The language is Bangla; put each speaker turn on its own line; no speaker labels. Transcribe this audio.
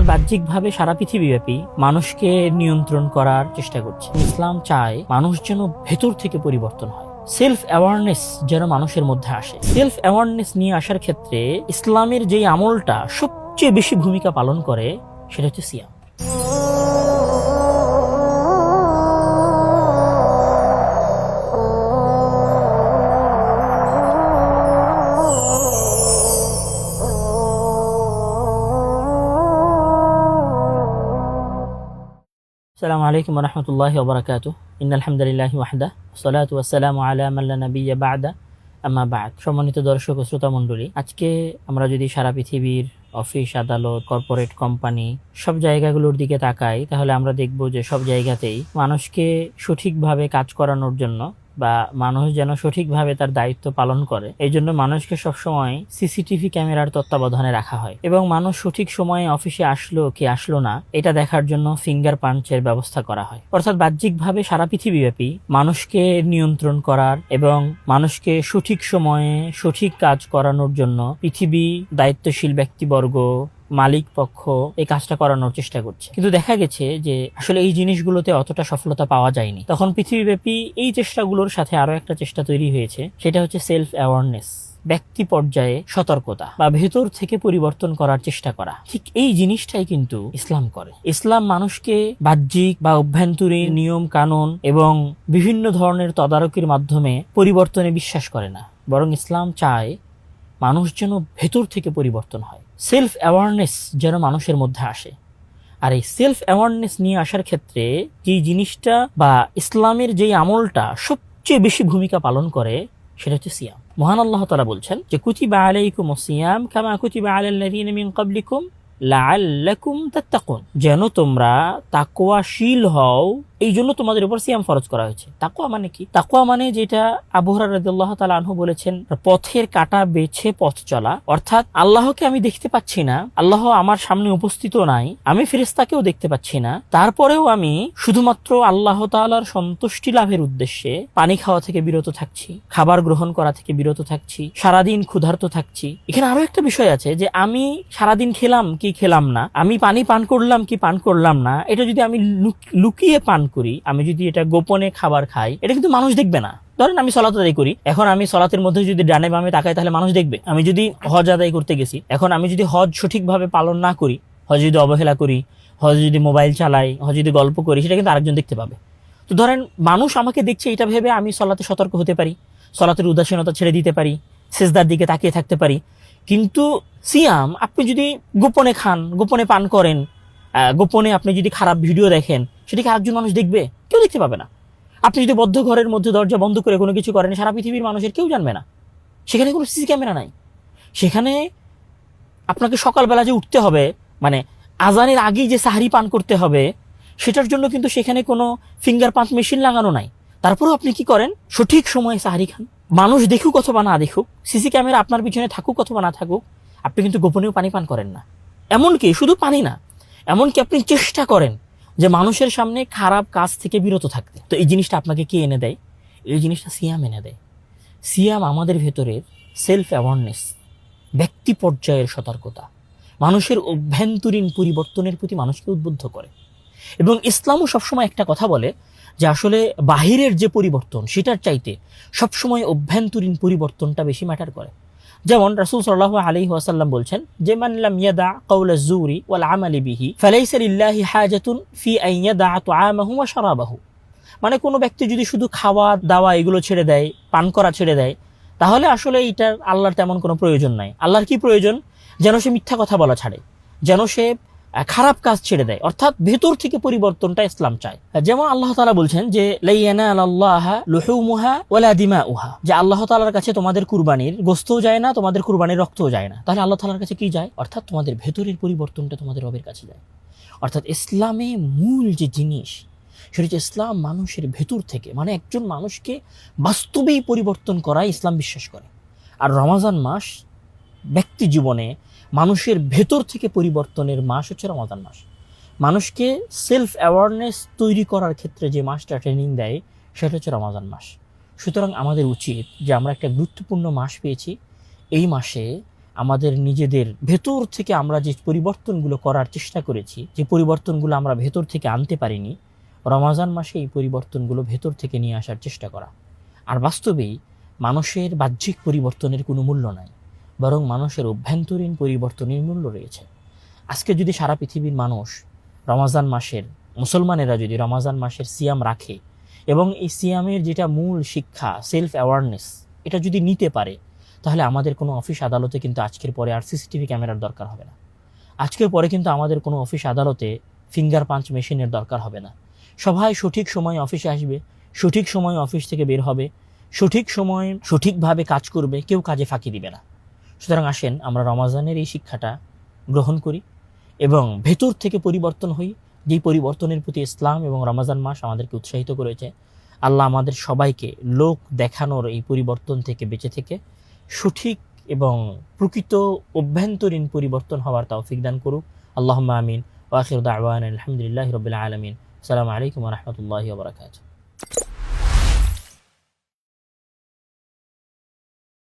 বাহ্যিকভাবে সারা পৃথিবীব্যাপী মানুষকে নিয়ন্ত্রণ করার চেষ্টা করছে। ইসলাম চায় মানুষ যেন ভেতর থেকে পরিবর্তন হয়, সেলফ অ্যাওয়ারনেস যেন মানুষের মধ্যে আসে। সেলফ অ্যাওয়ারনেস নিয়ে আসার ক্ষেত্রে ইসলামের যেই আমলটা সবচেয়ে বেশি ভূমিকা পালন করে সেটা হচ্ছে সিয়াম। আসসালামু আলাইকুম ওয়া রাহমাতুল্লাহি ওয়া বারাকাতুহু। ইন্নাল হামদুলিল্লাহি ওয়াহদা ওয়াসসালাতু ওয়াসসালামু আলা মান লা নাবিয়্যা বা'দা আম্মা বা'দ। সম্মানিত দর্শক ও শ্রোতা মণ্ডলী, আজকে আমরা যদি সারা পৃথিবীর অফিস, আদালত, কর্পোরেট কোম্পানি সব জায়গাগুলোর দিকে তাকাই, তাহলে আমরা দেখব যে সব জায়গাতেই মানুষকে সঠিকভাবে কাজ করানোর জন্য বা মানুষ যেন সঠিকভাবে তার দায়িত্ব পালন করে, এই জন্য মানুষকে সবসময় সিসিটিভি ক্যামেরার তত্ত্বাবধানে রাখা হয় এবং মানুষ সঠিক সময়ে অফিসে আসলো কি আসলো না এটা দেখার জন্য ফিঙ্গার পাঞ্চের ব্যবস্থা করা হয়। অর্থাৎ বাহ্যিকভাবে সারা পৃথিবীব্যাপী মানুষকে নিয়ন্ত্রণ করার এবং মানুষকে সঠিক সময়ে সঠিক কাজ করানোর জন্য পৃথিবী দায়িত্বশীল ব্যক্তিবর্গ, মালিক পক্ষ এই কাজটা করানোর চেষ্টা করছে। কিন্তু দেখা গেছে যে আসলে এই জিনিসগুলোতে অতটা সফলতা পাওয়া যায়নি। তখন পৃথিবীব্যাপী এই চেষ্টাগুলোর সাথে আরো একটা চেষ্টা তৈরি হয়েছে, সেটা হচ্ছে সেলফ অ্যাওয়ারনেস, ব্যক্তি পর্যায়ে সতর্কতা বা ভেতর থেকে পরিবর্তন করার চেষ্টা করা। ঠিক এই জিনিসটাই কিন্তু ইসলাম করে। ইসলাম মানুষকে বাহ্যিক বা অভ্যন্তরীণ নিয়ম কানুন এবং বিভিন্ন ধরনের তদারকির মাধ্যমে পরিবর্তনে বিশ্বাস করে না, বরং ইসলাম চায় মানুষ যেন ভেতর থেকে পরিবর্তন হয়, সেলফ অ্যাওয়ারনেস যেন মানুষের মধ্যে আসে। আর এই সেলফ অ্যাওয়ারনেস নিয়ে আসার ক্ষেত্রে যে জিনিসটা বা ইসলামের যেই আমলটা সবচেয়ে বেশি ভূমিকা পালন করে সেটা হচ্ছে সিয়াম। মহান আল্লাহ তাআলা বলছেন যে কুতিবা আলাইকুমুস সিয়াম কামা কুতিবা আলাল্লাযীনা মিন ক্বাবলিকুম লাআল্লাকুম তাত্তাকুন, যেন তোমরা তাকওয়াশীল হও এই জন্য তোমাদের উপর সিয়াম ফরজ করা হয়েছে। তাকওয়া মানে কি? তাকওয়া মানে যেটা আবু হুরায়রা রাদিয়াল্লাহু তাআলা আনহু বলেছেন, পথের কাঁটা বেছে পথ চলা। অর্থাৎ আল্লাহকে আমি দেখতে পাচ্ছি না, আল্লাহ আমার সামনে উপস্থিত নাই, আমি ফেরেশতাকেও দেখতে পাচ্ছি না, তারপরেও আমি শুধুমাত্র আল্লাহ তাআলার সন্তুষ্টি লাভের উদ্দেশ্যে পানি খাওয়া থেকে বিরত থাকছি, খাবার গ্রহণ করা থেকে বিরত থাকছি, সারাদিন ক্ষুধার্ত থাকছি। এখানে আরো একটা বিষয় আছে যে আমি সারাদিন খেলাম কি খেলাম না, আমি পানি পান করলাম কি পান করলাম না, এটা যদি আমি লুকিয়ে পান করি, আমি যদি এটা গোপনে খাবার খাই, এটা কিন্তু মানুষ দেখবে না। ধরেন আমি সলাত আদায় করি, এখন আমি সলাতের মধ্যে যদি ডানে বামে তাকাই তাহলে মানুষ দেখবে। আমি যদি হজ আদায় করতে গেছি, এখন আমি যদি হজ সঠিকভাবে পালন না করি, হজ যদি অবহেলা করি, হজ যদি মোবাইল চালাই, হজ যদি গল্প করি, সেটা কিন্তু আরেকজন দেখতে পাবে। তো ধরেন মানুষ আমাকে দেখছে এটা ভেবে আমি সলাতে সতর্ক হতে পারি, সলাতের উদাসীনতা ছেড়ে দিতে পারি, সিজদার দিকে তাকিয়ে থাকতে পারি। কিন্তু সিয়াম আপনি যদি গোপনে খান, গোপনে পান করেন, গোপনে আপনি যদি খারাপ ভিডিও দেখেন, সেটাকে আরেকজন মানুষ দেখবে? কেউ দেখতে পাবে না। আপনি যদি বদ্ধ ঘরের মধ্যে দরজা বন্ধ করে কোনো কিছু করেন, সারা পৃথিবীর মানুষের কেউ জানবে না। সেখানে কোনো সিসি ক্যামেরা নাই। সেখানে আপনাকে সকালবেলা যে উঠতে হবে, মানে আজানের আগেই যে সাহারি পান করতে হবে, সেটার জন্য কিন্তু সেখানে কোনো ফিঙ্গার পাম্প মেশিন লাগানো নাই। তারপরেও আপনি কি করেন? সঠিক সময়ে সাহারি খান। মানুষ দেখুক অথবা না দেখুক, সিসি ক্যামেরা আপনার পিছনে থাকুক অথবা না থাকুক, আপনি কিন্তু গোপনেও পানি পান করেন না। এমনকি শুধু পানি না, এমনকি আপনি চেষ্টা করেন যে মানুষের সামনে খারাপ কাজ থেকে বিরত থাকতে। তো এই জিনিসটা আপনাকে কে এনে দেয়? এই জিনিসটা সিয়াম এনে দেয়। সিয়াম আমাদের ভেতরের সেলফ অ্যাওয়ারনেস, ব্যক্তি পর্যায়ের সতর্কতা, মানুষের অভ্যন্তরীণ পরিবর্তনের প্রতি মানুষকে উদ্বুদ্ধ করে। এবং ইসলামও সবসময় একটা কথা বলে যে আসলে বাহিরের যে পরিবর্তন সেটার চাইতে সবসময় অভ্যন্তরীণ পরিবর্তনটা বেশি ম্যাটার করে। যেমন রাসূল সাল্লাল্লাহু আলাইহি ওয়াসাল্লাম বলছেন যে মান লাম ইয়াদা কাওলা যুরি ওয়াল আমালি বিহি ফালাইসা লিল্লাহি হাজাতুন ফি আন ইয়াদা তুআমাহু ওয়া শারাবাহু। মানে কোনো ব্যক্তি যদি শুধু খাওয়া দাওয়া এগুলো ছেড়ে দেয়, পান করা ছেড়ে দেয়, তাহলে আসলে এটার আল্লাহর তেমন কোনো প্রয়োজন নাই। আল্লাহর কি প্রয়োজন? যেন সে মিথ্যা কথা বলা ছাড়ে, যেন সে খারাপ কাজ ছেড়ে দেয়। অর্থাৎ ভেতর থেকে পরিবর্তনটা ইসলাম চায়। যেমন আল্লাহ তাআলা বলছেন যে লা ইয়ানালাল্লাহা লুহুমুহা ওয়ালা দিমাউহা, যে আল্লাহ তাআলার কাছে তোমাদের কুরবানির গোশতও যায় না, তোমাদের কুরবানির রক্তও যায় না। তাহলে আল্লাহ তাআলার কাছে কি যায়? অর্থাৎ তোমাদের ভেতরের পরিবর্তনটা তোমাদের রবের কাছে যায়। অর্থাৎ ইসলামে মূল যে জিনিস সেটা হচ্ছে ইসলাম মানুষের ভেতর থেকে, মানে একজন মানুষকে বাস্তবেই পরিবর্তন করাই ইসলাম বিশ্বাস করে। আর রমাজান মাস ব্যক্তি জীবনে মানুষের ভেতর থেকে পরিবর্তনের মাস হচ্ছে রমাদান মাস। মানুষকে সেলফ অ্যাওয়ারনেস তৈরি করার ক্ষেত্রে যে মাসটা ট্রেনিং দেয় সেটা হচ্ছে রমাদান মাস। সুতরাং আমাদের উচিত যে আমরা একটা গুরুত্বপূর্ণ মাস পেয়েছি, এই মাসে আমাদের নিজেদের ভেতর থেকে আমরা যে পরিবর্তনগুলো করার চেষ্টা করেছি, যে পরিবর্তনগুলো আমরা ভেতর থেকে আনতে পারিনি, রমাজান মাসে এই পরিবর্তনগুলো ভেতর থেকে নিয়ে আসার চেষ্টা করা। আর বাস্তবেই মানুষের বাহ্যিক পরিবর্তনের কোনো মূল্য নাই, বরং মানুষের অভ্যন্তরীণ পরিবর্তনের মূল্য রয়েছে। আজকে যদি সারা পৃথিবীর মানুষ রমাজান মাসের, মুসলমানেরা যদি রমাজান মাসের সিয়াম রাখে এবং এই সিয়ামের যেটা মূল শিক্ষা সেলফ অ্যাওয়ারনেস, এটা যদি নিতে পারে, তাহলে আমাদের কোনো অফিস আদালতে কিন্তু আজকের পরে আর সিসিটিভি ক্যামেরার দরকার হবে না। আজকের পরে কিন্তু আমাদের কোনো অফিস আদালতে ফিঙ্গার পাঞ্চ মেশিনের দরকার হবে না। সবাই সঠিক সময়ে অফিসে আসবে, সঠিক সময়ে অফিস থেকে বের হবে, সঠিক সময়ে সঠিকভাবে কাজ করবে, কেউ কাজে ফাঁকি দিবে না। সুতরাং আসেন আমরা রমাজানের এই শিক্ষাটা গ্রহণ করি এবং ভেতর থেকে পরিবর্তন হই, যেই পরিবর্তনের প্রতি ইসলাম এবং রমাজান মাস আমাদেরকে উৎসাহিত করেছে। আল্লাহ আমাদের সবাইকে লোক দেখানোর এই পরিবর্তন থেকে বেঁচে থেকে সঠিক এবং প্রকৃত অভ্যন্তরীণ পরিবর্তন হওয়ার তৌফিক দান করুক। আল্লাহুম্মা আমিন। ওয়া আখিরু দাওয়ানা আলহামদুলিল্লাহি রাব্বিল আলামিন। আসসালামু আলাইকুম ওয়া রাহমাতুল্লাহি ওয়া বারাকাতুহু।